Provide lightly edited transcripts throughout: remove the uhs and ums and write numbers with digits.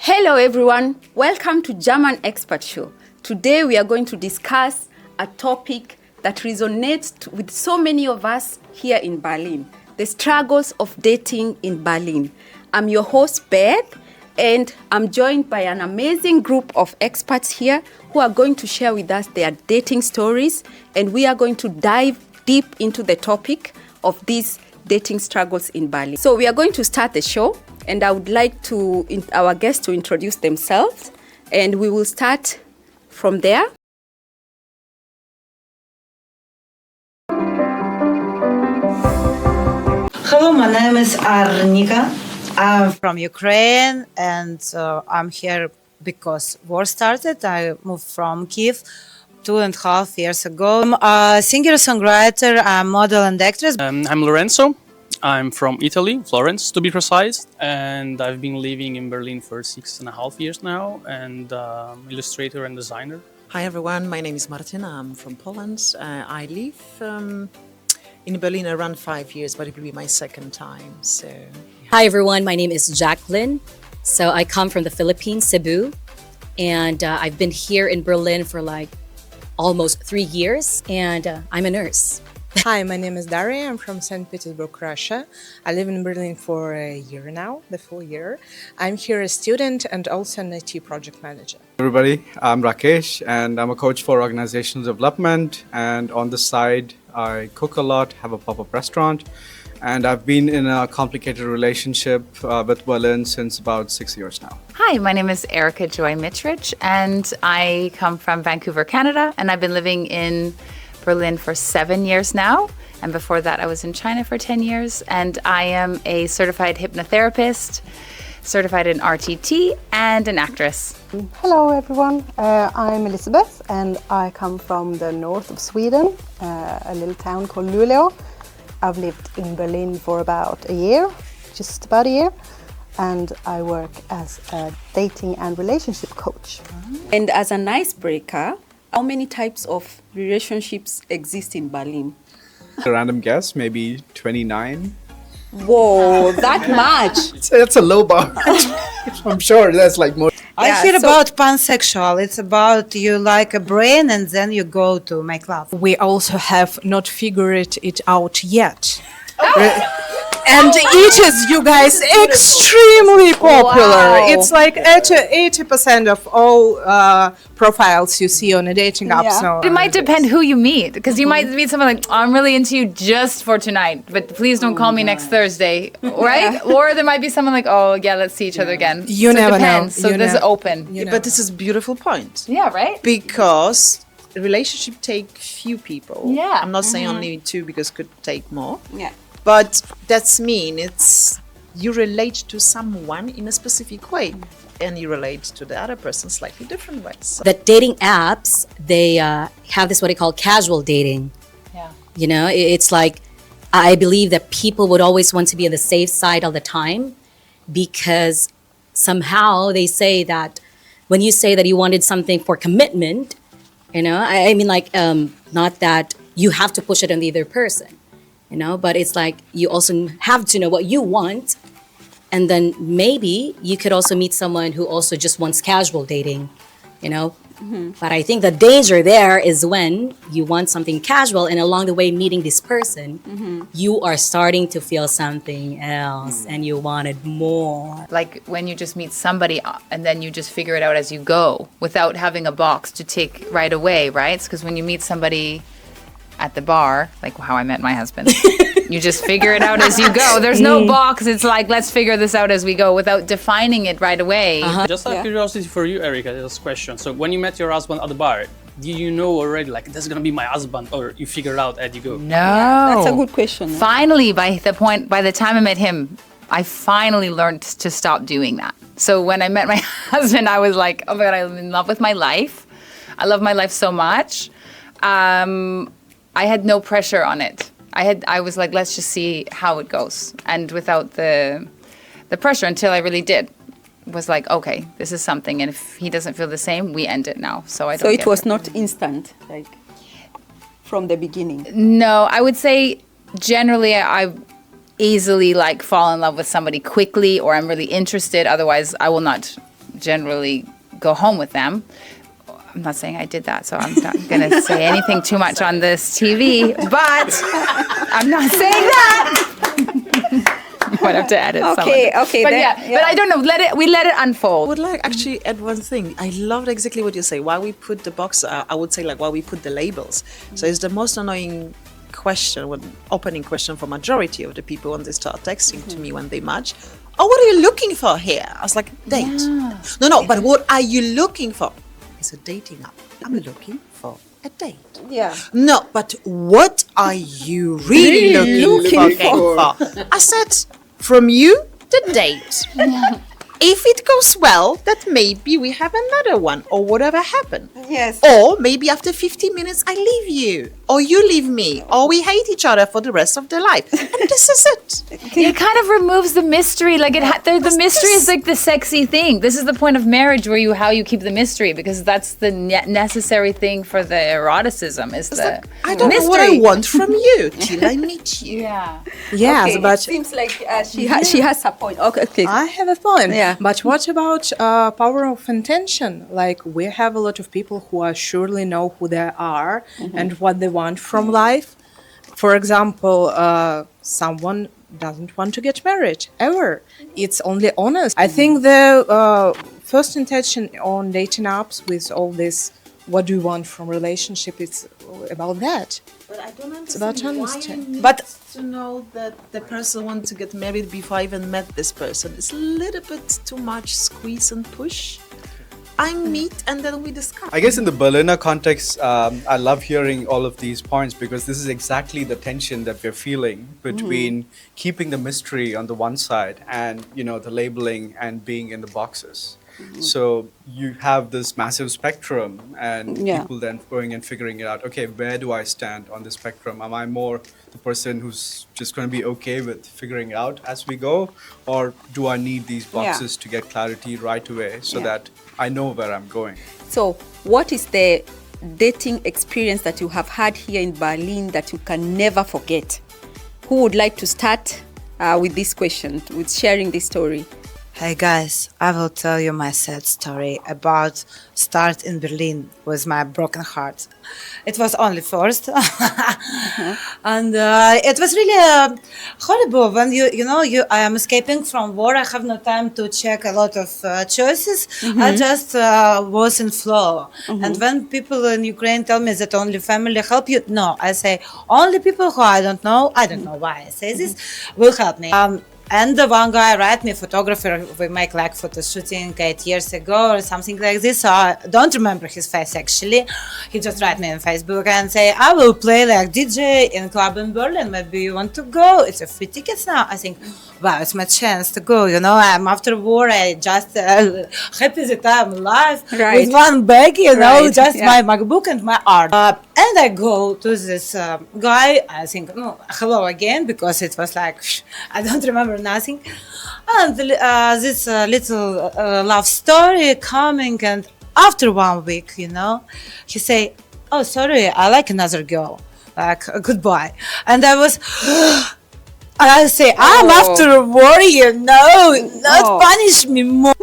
Hello everyone, welcome to German Expat Show. Today we are going to discuss a topic that resonates with so many of us here in Berlin, the struggles of dating in Berlin. I'm your host Beth, and I'm joined by an amazing group of experts here who are going to share with us their dating stories, and we are going to dive deep into the topic of these dating struggles in Berlin. So we are going to start the show, and I would like our guests to introduce themselves, and we will start from there. Hello, my name is Arnika. I'm from Ukraine, and I'm here because war started. I moved from Kiev 2.5 years ago. I'm a singer-songwriter, a model and actress. I'm Lorenzo. I'm from Italy, Florence to be precise, and I've been living in Berlin for 6.5 years now, and illustrator and designer. Hi everyone, my name is Martina. I'm from Poland. I live in Berlin around 5 years, but it will be my second time. So, Hi everyone, my name is Jacqueline. So I come from the Philippines, Cebu, and I've been here in Berlin for like almost 3 years, and I'm a nurse. Hi, my name is Daria. I'm from St. Petersburg, Russia. I live in Berlin for a year now, the full year. I'm here a student and also an IT project manager. Everybody, I'm Rakesh, and I'm a coach for organizational development. And on the side, I cook a lot, have a pop-up restaurant, and I've been in a complicated relationship with Berlin since about 6 years now. Hi, my name is Erica Joy Mitrich, and I come from Vancouver, Canada, and I've been living in Berlin for 7 years now, and before that I was in China for 10 years, and I am a certified hypnotherapist, certified in RTT, and an actress. Hello everyone, I'm Elizabeth, and I come from the north of Sweden, a little town called Luleå. I've lived in Berlin for about a year, just about a year, and I work as a dating and relationship coach. And as an icebreaker, how many types of relationships exist in Berlin? A random guess, maybe 29. Whoa, that much? It's a low bar. I'm sure there's like more. I hear about pansexual. It's about you like a brain and then you go to make love. We also have not figured it out yet. and it is, you guys, extremely popular. Wow. It's like 80% of all profiles you see on a dating app. Yeah. So It might depend who you meet, because you might meet someone like, oh, I'm really into you just for tonight, but please don't call me next Thursday, right? Or there might be someone like, oh yeah, let's see each other again. You So never it depends. know. So You this is know. open. But this is a beautiful point. Yeah, right? Because a relationship take few people. Yeah. I'm not saying only two because could take more. Yeah. But that's mean it's you relate to someone in a specific way and you relate to the other person slightly different ways. The dating apps, they have this what they call casual dating. Yeah. You know, it's like, I believe that people would always want to be on the safe side all the time, because somehow they say that when you say that you wanted something for commitment, you know, I mean like, not that you have to push it on the other person, you know, but it's like you also have to know what you want. And then maybe you could also meet someone who also just wants casual dating, you know. But I think the danger there is when you want something casual and along the way meeting this person, you are starting to feel something else and you wanted more. Like when you just meet somebody and then you just figure it out as you go without having a box to tick right away, right? Because when you meet somebody at the bar, like how I met my husband, you just figure it out as you go. There's no box. It's like, let's figure this out as we go without defining it right away. Just out of curiosity for you, Erica, this question. So when you met your husband at the bar, do you know already, like, this is going to be my husband, or you figure it out as you go? No. That's a good question. Finally, by the time I met him, I finally learned to stop doing that. So when I met my husband, I was like, oh my God, I'm in love with my life. I love my life so much. I had no pressure on it. I was like, let's just see how it goes. And without the pressure, until I really did, was like, okay, this is something. And if he doesn't feel the same, we end it now. So I don't So it get was not instant, like from the beginning. No, I would say generally I easily like fall in love with somebody quickly, or I'm really interested. Otherwise, I will not generally go home with them. I'm not saying I did that, so I'm not going to say anything too much on this TV, but I'm not saying that. I might have to edit some of it. Okay. But but I don't know. We let it unfold. I would like actually add one thing. I loved exactly what you say. Why we put the box, I would say like why we put the labels. So it's the most annoying question, opening question for majority of the people when they start texting to me when they match. Oh, what are you looking for here? I was like, date. Yeah. No, but what are you looking for? It's a dating app. I'm looking for a date. Yeah. No, but what are you really looking for? I said, from you, the date. If it goes well, that maybe we have another one or whatever happened. Yes. Or maybe after 15 minutes, I leave you. Or you leave me. Or we hate each other for the rest of their life. And this is it. It kind of removes the mystery. Like the mystery is like the sexy thing. This is the point of marriage, how you keep the mystery, because that's the necessary thing for the eroticism. Is It's the like, I don't mystery. know what I want from you till I meet you. Yeah. Yes, Okay, but it seems like she has a point. Okay. I have a point. Yeah. But what about power of intention? Like, we have a lot of people who are surely know who they are and what they want from life. For example, someone doesn't want to get married ever. It's only honest. I think the first intention on dating apps with all this, what do you want from relationship, it's about that. But I don't It's about understand honesty. why I need But to know that the person wants to get married before I even met this person. It's a little bit too much squeeze and push. I meet and then we discuss. I guess in the Berliner context, I love hearing all of these points because this is exactly the tension that we're feeling between keeping the mystery on the one side and, the labeling and being in the boxes. So you have this massive spectrum and people then going and figuring it out, okay, where do I stand on the spectrum? Am I more the person who's just going to be okay with figuring it out as we go? Or do I need these boxes to get clarity right away so that I know where I'm going? So, what is the dating experience that you have had here in Berlin that you can never forget? Who would like to start with this question, with sharing this story? Hey guys, I will tell you my sad story about start in Berlin with my broken heart. It was only first, and it was really horrible when I am escaping from war. I have no time to check a lot of choices. I just was in flow. And when people in Ukraine tell me that only family help you, no, I say only people who I don't know why I say this, will help me. And the one guy write me, photographer, we make like photo shooting 8 years ago or something like this. So I don't remember his face actually. He just write me on Facebook and say, I will play like DJ in club in Berlin. Maybe you want to go? It's a free tickets now. I think, wow, it's my chance to go. I'm after war. I just happy that I'm alive with one bag, just my MacBook and my art. And I go to this guy. I think, hello again, because it was like, I don't remember nothing. And this little love story coming, and after 1 week, he say, oh, sorry, I like another girl, like goodbye. And I was, I say, I'm after war, not punish me more.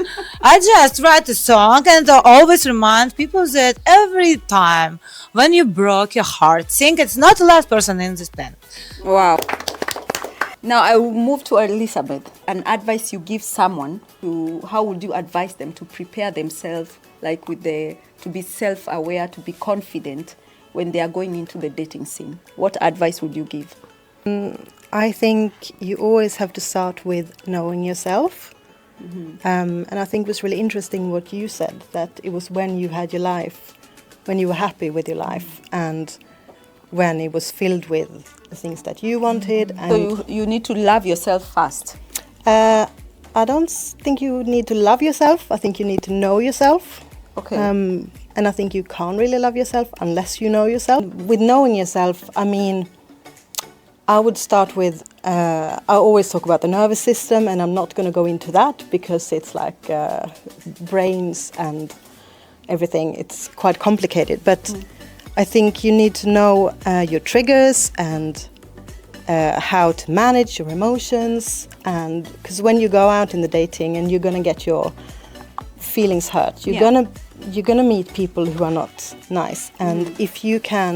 I just write a song and I always remind people that every time when you broke your heart, think it's not the last person in this planet. Wow. Now I will move to Elizabeth. An advice you give someone, how would you advise them to prepare themselves, like to be self-aware, to be confident when they are going into the dating scene? What advice would you give? I think you always have to start with knowing yourself. And I think it was really interesting what you said, that it was when you had your life, when you were happy with your life, and when it was filled with the things that you wanted. And so you need to love yourself first. I don't think you need to love yourself. I think you need to know yourself. Okay. And I think you can't really love yourself unless you know yourself. With knowing yourself, I mean, I would start with, I always talk about the nervous system, and I'm not going to go into that because it's like brains and everything. It's quite complicated. But I think you need to know your triggers and how to manage your emotions. And because when you go out in the dating and you're going to get your feelings hurt. You're gonna meet people who are not nice, and if you can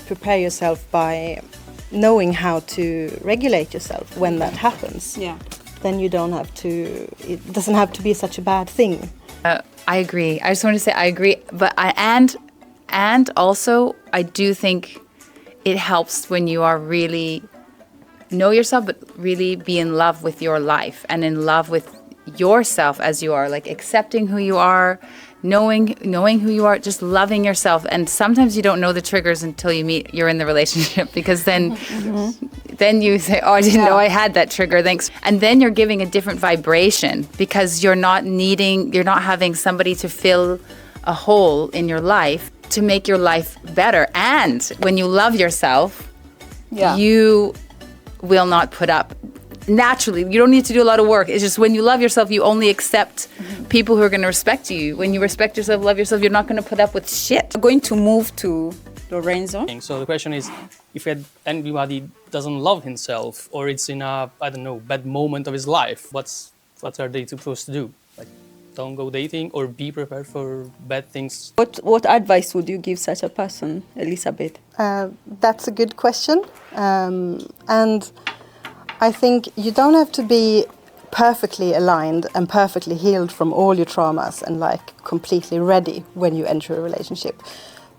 prepare yourself by knowing how to regulate yourself when that happens, then you don't have to. It doesn't have to be such a bad thing. I agree. I just want to say I agree, but and also I do think it helps when you are really know yourself, but really be in love with your life and in love with yourself as you are, like accepting who you are, knowing who you are, just loving yourself. And sometimes you don't know the triggers until you're in the relationship, because then you say, oh, I didn't know I had that trigger, thanks. And then you're giving a different vibration, because you're not having somebody to fill a hole in your life to make your life better. And when you love yourself, you will not put up. Naturally, you don't need to do a lot of work. It's just when you love yourself, you only accept people who are going to respect you. When you respect yourself, love yourself, you're not going to put up with shit. We're going to move to Lorenzo. So the question is, if anybody doesn't love himself, or it's in a, I don't know, bad moment of his life, what are they supposed to do? Like, don't go dating, or be prepared for bad things? What advice would you give such a person, Elizabeth? That's a good question, and I think you don't have to be perfectly aligned and perfectly healed from all your traumas and like completely ready when you enter a relationship.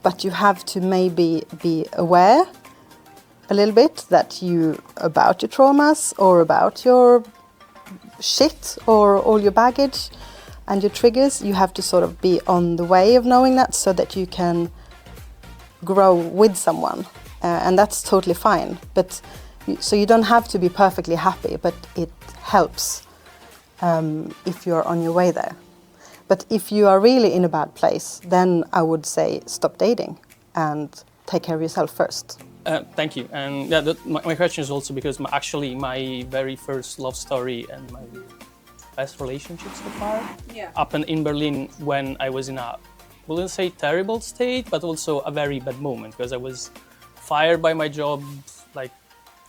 But you have to maybe be aware a little bit about your traumas, or about your shit, or all your baggage and your triggers. You have to sort of be on the way of knowing that, so that you can grow with someone. And that's totally fine. So you don't have to be perfectly happy, but it helps if you're on your way there. But if you are really in a bad place, then I would say stop dating and take care of yourself first. Thank you. And my question is also because my very first love story and my best relationship so far happened in Berlin when I was in I wouldn't say terrible state, but also a very bad moment, because I was fired by my job like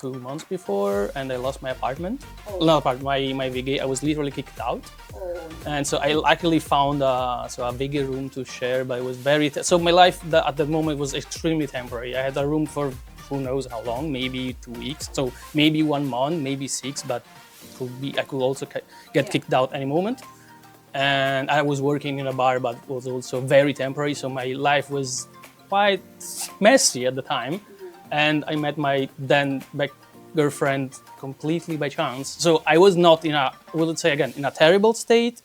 2 months before, and I lost my apartment. My VG. I was literally kicked out, and so I luckily found a bigger room to share. But it was so my life at that moment was extremely temporary. I had a room for who knows how long, maybe 2 weeks, so maybe 1 month, maybe 6, but I could also get kicked out any moment. And I was working in a bar, but was also very temporary. So my life was quite messy at the time. And I met my then girlfriend completely by chance. So I was not in a terrible state,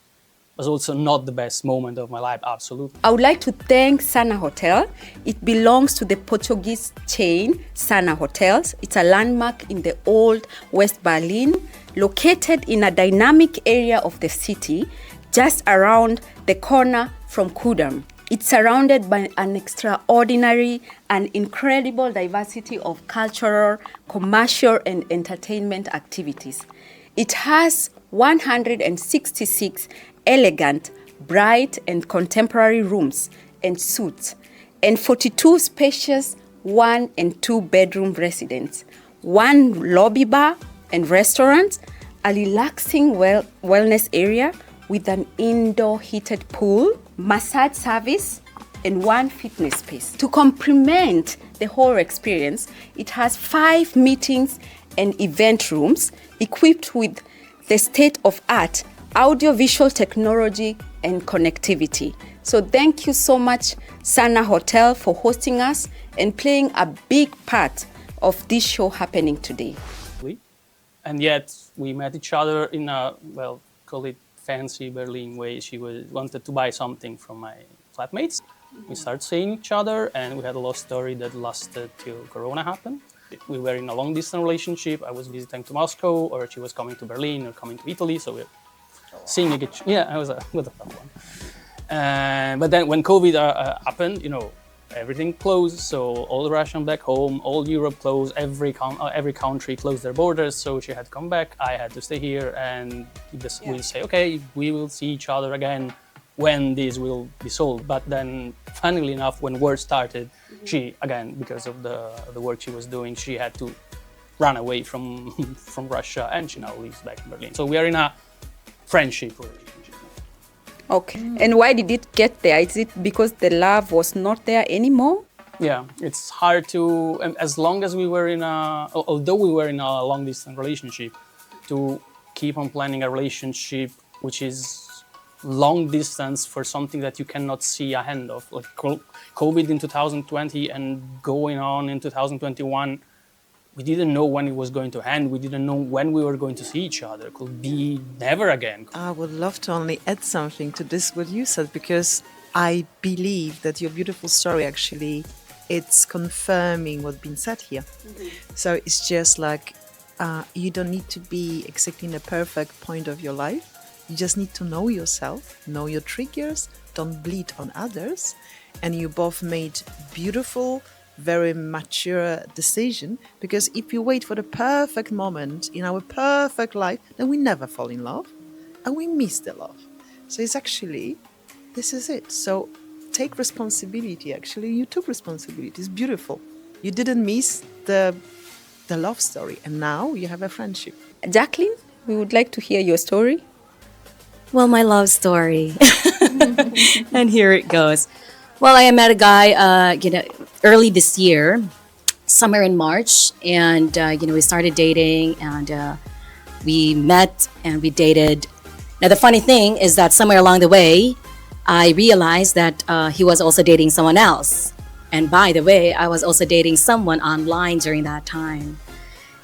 but also not the best moment of my life, absolutely. I would like to thank Sana Hotel. It belongs to the Portuguese chain Sana Hotels. It's a landmark in the old West Berlin, located in a dynamic area of the city, just around the corner from Kudam. It's surrounded by an extraordinary and incredible diversity of cultural, commercial, and entertainment activities. It has 166 elegant, bright, and contemporary rooms and suites, and 42 spacious 1- and 2-bedroom residences, 1 lobby bar and restaurant, a relaxing wellness area with an indoor heated pool, massage service, and 1 fitness space. To complement the whole experience, it has 5 meetings and event rooms equipped with the state-of-art audio-visual technology and connectivity. So thank you so much, Sana Hotel, for hosting us and playing a big part of this show happening today. And yet we met each other in a, call it fancy Berlin way. She wanted to buy something from my flatmates. We started seeing each other, and we had a love story that lasted till Corona happened. We were in a long-distance relationship. I was visiting to Moscow, or she was coming to Berlin or coming to Italy. So we were seeing each other. Yeah, it was a fun one. But then when COVID happened, everything closed. So all the Russian back home, all Europe closed. Every country closed their borders. So she had to come back. I had to stay here, and we'll say, okay, we will see each other again when this will be solved. But then, funnily enough, when war started, she, again, because of the work she was doing, she had to run away from Russia, and she now lives back in Berlin. So we are in a friendship relationship. Okay. And why did it get there? Is it because the love was not there anymore? Yeah, it's hard to, as long as we were although we were in a long distance relationship, to keep on planning a relationship which is long distance for something that you cannot see a hand of, like COVID in 2020 and going on in 2021. We didn't know when it was going to end. We didn't know when we were going to see each other. It could be never again. I would love to only add something to this, what you said, because I believe that your beautiful story actually, it's confirming what's been said here. Mm-hmm. So it's just like, you don't need to be exactly in the perfect point of your life. You just need to know yourself, know your triggers, don't bleed on others. And you both made beautiful, very mature decision, because if you wait for the perfect moment in our perfect life, then we never fall in love and we miss the love. So it's actually, this is it. So take responsibility. Actually, you took responsibility. It's beautiful. You didn't miss the love story, and now you have a friendship. Jacqueline, we would like to hear your story. Well, my love story. And here it goes. Well, I met a guy, early this year, somewhere in March, and we started dating, and we met and we dated. Now, the funny thing is that somewhere along the way, I realized that he was also dating someone else. And by the way, I was also dating someone online during that time.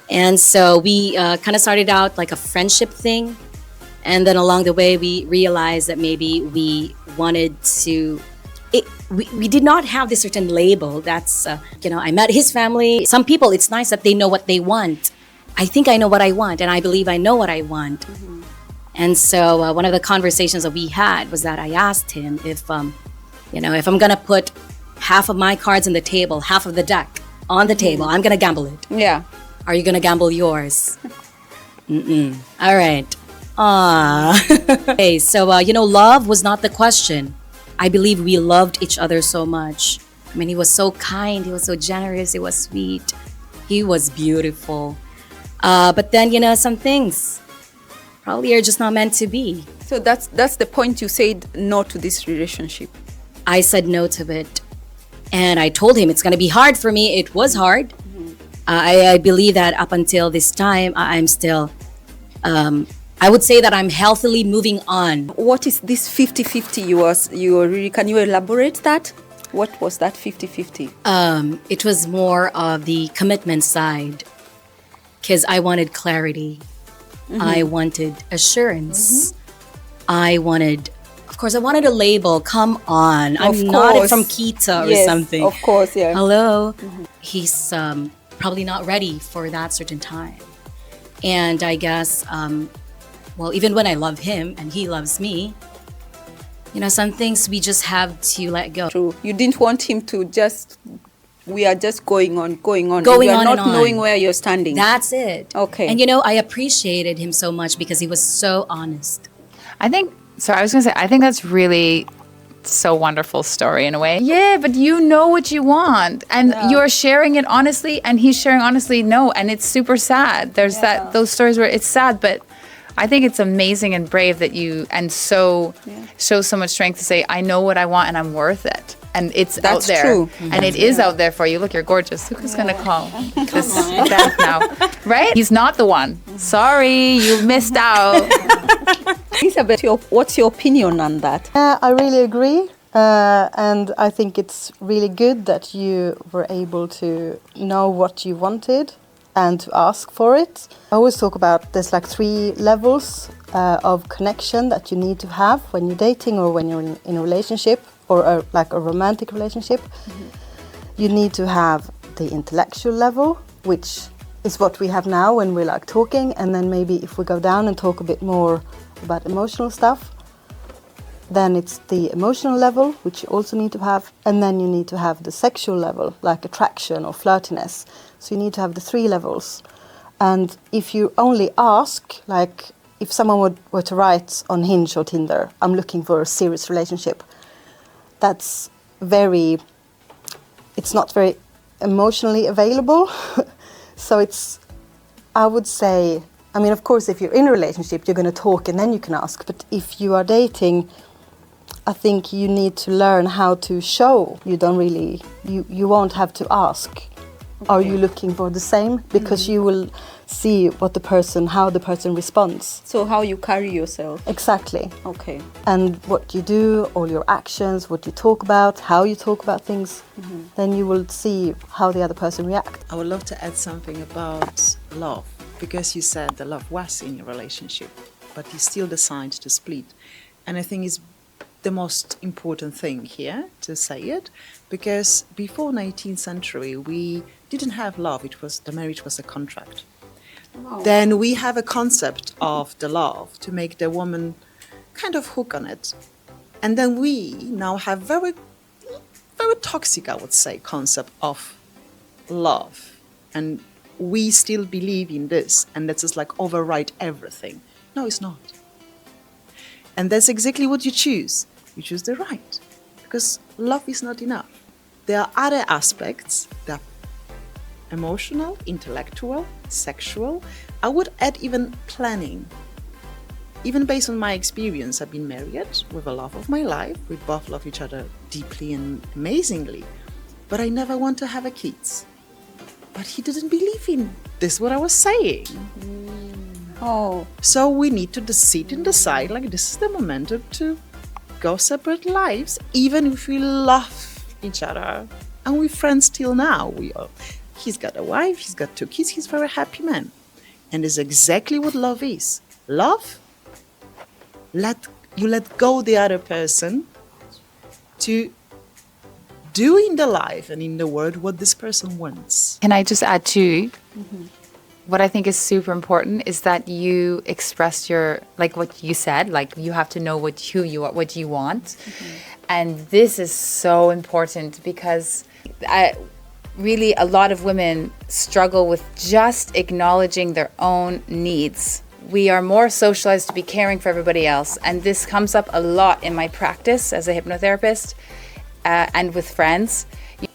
And so we kind of started out like a friendship thing. And then along the way, we realized that maybe we wanted to... We did not have this certain label. That's, I met his family. Some people, it's nice that they know what they want. I think I know what I want, and I believe I know what I want. Mm-hmm. And so one of the conversations that we had was that I asked him if I'm going to put half of my cards on the table, half of the deck on the table, I'm going to gamble it. Yeah. Are you going to gamble yours? Mm-mm. All right. Okay, so, love was not the question. I believe we loved each other so much. I mean, he was so kind, he was so generous, he was sweet, he was beautiful. But then, some things probably are just not meant to be. So that's the point you said no to this relationship. I said no to it. And I told him it's going to be hard for me. It was hard. Mm-hmm. I believe that up until this time, I'm still... I would say that I'm healthily moving on. What is this 50-50 you were really, can you elaborate that? What was that 50-50? It was more of the commitment side, because I wanted clarity. Mm-hmm. I wanted assurance. Mm-hmm. I wanted a label. Come on. I'm not from Kita or something. Of course, yeah. Hello. Mm-hmm. He's probably not ready for that certain time. And I guess... even when I love him and he loves me, some things we just have to let go. True. You didn't want him to we are just going on. Going on not knowing where you're standing. That's it. Okay. And I appreciated him so much because he was so honest. I think that's really so wonderful story in a way. Yeah, but you know what you want, and you're sharing it honestly, and he's sharing honestly. No, and it's super sad. There's those stories where it's sad, but I think it's amazing and brave that you show so much strength to say, I know what I want and I'm worth it. And it's out there. True. Mm-hmm. And it is out there for you. Look, you're gorgeous. Who's going to call this Beth now? Right? He's not the one. Sorry, you missed out. Elizabeth, what's your opinion on that? I really agree. And I think it's really good that you were able to know what you wanted and to ask for it. I always talk about there's like 3 levels of connection that you need to have when you're dating or when you're in a relationship or a romantic relationship. Mm-hmm. You need to have the intellectual level, which is what we have now when we're like talking, and then maybe if we go down and talk a bit more about emotional stuff, then it's the emotional level, which you also need to have, and then you need to have the sexual level, like attraction or flirtiness. So you need to have the 3 levels. And if you only ask, like if someone were to write on Hinge or Tinder, I'm looking for a serious relationship, it's not very emotionally available. So I would say, of course, if you're in a relationship, you're going to talk and then you can ask. But if you are dating, I think you need to learn how to show. You don't really, you won't have to ask, are you looking for the same? Because you will see what the person, how the person responds. So how you carry yourself. Exactly. Okay. And what you do, all your actions, what you talk about, how you talk about things, then you will see how the other person reacts. I would love to add something about love, because you said the love was in your relationship, but you still decided to split. And I think it's the most important thing here to say it, because before 19th century we didn't have love. It was, the marriage was a contract. Wow. Then we have a concept of the love to make the woman kind of hook on it. And then we now have very toxic, I would say, concept of love. And we still believe in this, and that's just like override everything. No, it's not. And that's exactly what you choose. You choose the right, because love is not enough. There are other aspects that are emotional, intellectual, sexual. I would add even planning. Even based on my experience, I've been married with the love of my life. We both love each other deeply and amazingly. But I never want to have a kids. But he didn't believe in this, what I was saying. Oh. So we need to sit and decide, like, this is the moment to go separate lives, even if we love each other. And we're friends till now. He's got a wife, he's got 2 kids, he's a very happy man. And it's exactly what love is. Love, you let go the other person to do in the life and in the world what this person wants. Can I just add too? What I think is super important is that you express your, like what you said, like you have to know what you want. And this is so important because really a lot of women struggle with just acknowledging their own needs. We are more socialized to be caring for everybody else. And this comes up a lot in my practice as a hypnotherapist and with friends.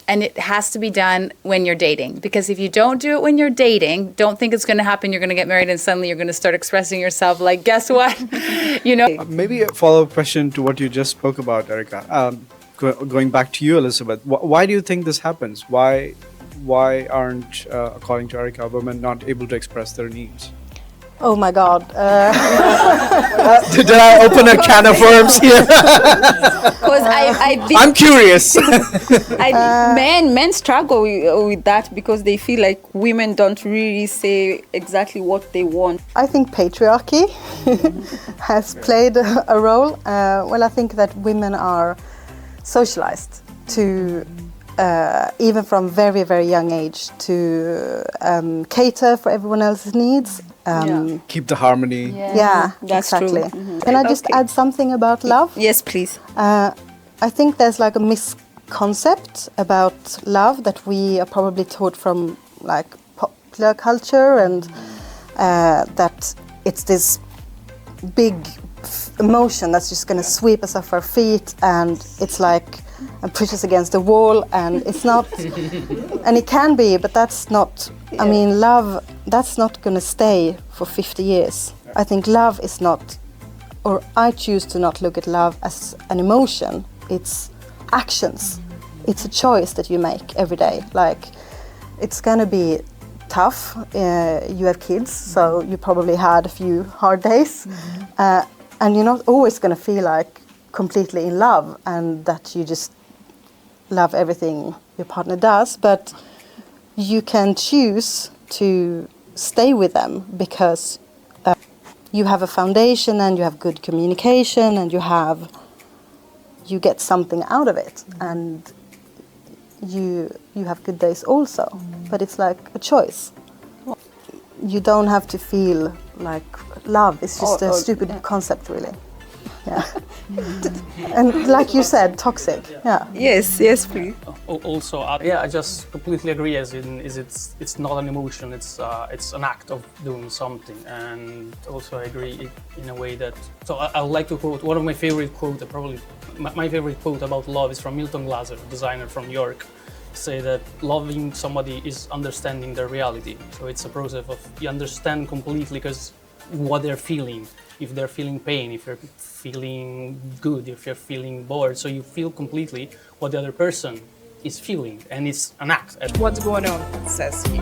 And it has to be done when you're dating. Because if you don't do it when you're dating, don't think it's going to happen. You're going to get married and suddenly you're going to start expressing yourself like, guess what? You know. Maybe a follow-up question to what you just spoke about, Erica. Going back to you, Elizabeth, why do you think this happens? Why aren't, according to Erica, women not able to express their needs? Oh my God. Did I open a can of worms here? Because I'm curious. Men struggle with that because they feel like women don't really say exactly what they want. I think patriarchy has played a role. Well, I think that women are socialized to, even from very, very young age, to cater for everyone else's needs. Keep the harmony. Yeah, that's exactly. true. Can I just add something about love? Yes, please. I think there's like a misconcept about love that we are probably taught from like popular culture, and that it's this big emotion that's just going to sweep us off our feet, and it's like and push us against the wall, and it's not, and it can be, but that's not, I mean, love, that's not going to stay for 50 years. I think love is not, or I choose to not look at love as an emotion. It's actions. It's a choice that you make every day. Like, it's going to be tough. You have kids, so you probably had a few hard days. And you're not always going to feel like completely in love and that you just love everything your partner does, but you can choose to stay with them because you have a foundation and you have good communication and you get something out of it, and you have good days also, but it's like a choice. You don't have to feel like love. It's just a stupid concept, really. Yeah. And like you said, toxic. Yeah. Yes, please. Also, I just completely agree. It's not an emotion. It's an act of doing something. And also, I agree in a way that. So I would like to quote one of my favorite quotes. Probably my favorite quote about love is from Milton Glaser, a designer from New York. Say that loving somebody is understanding their reality. So it's a process of you understand completely because what they're feeling, if they're feeling pain, if you're feeling good, if you're feeling bored. So you feel completely what the other person is feeling, and it's an act. What's going on, says he.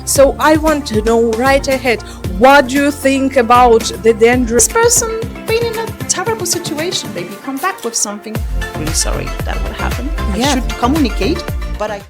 So I want to know right ahead, what do you think about the dangerous Person being in a terrible situation, maybe come back with something. Really sorry that would happen. Yeah. I should communicate, but I